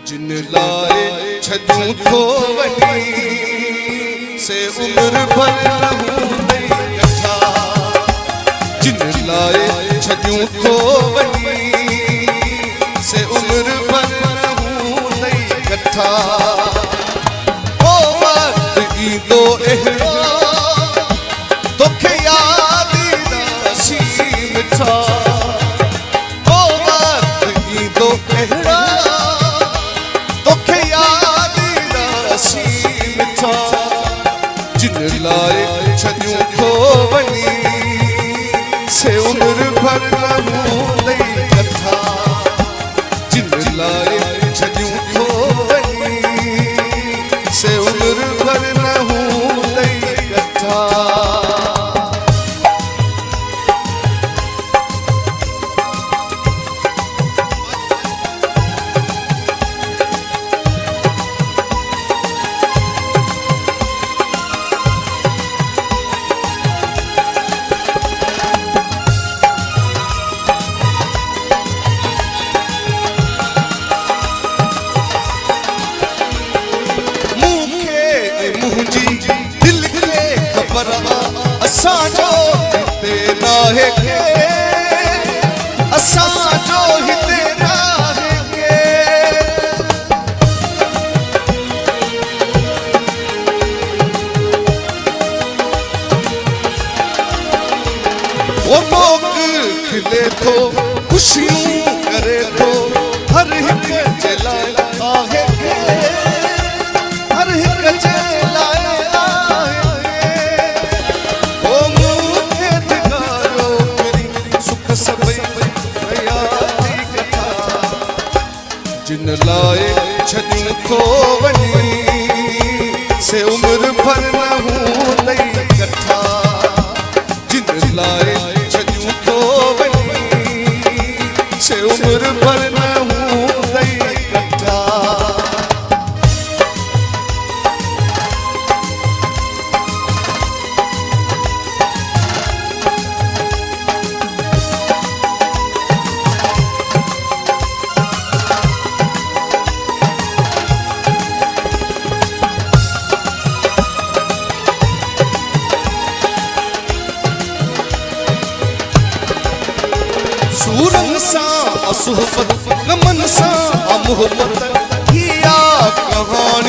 जिन लाए छजू थो वनी से उम्र भर रहूं नहीं कथा। जिन लाए छजू थो वनी से उम्र भर रहूं नहीं कथा। ओ वक्त ईंदो अहिड़ो तोखे याद ईंदासी मिठा। ओ वक्त ईंदो अहिड़ो जिन लाए छजू थो वनी से उम्र भर रहूं नहीं कथा। जिन लाए छजू थो वनी से उम्र भर रहूं नहीं कथा। असांजो हिते नाहे के असांजो हिते नाहे के। वो लोग खिले थो खुशियूं करे थो हर हिक जे लाइ आहे के। हर हिक जे लाइ जिन लाए छजू थो वनी से उम्र भर रहूं नहीं कथा। जिन लाए छजू थो वनी से उम्र भर रहूं नहीं कथा। सूरन सां सुहबत गमन सां मोहब्बत किया कहानी।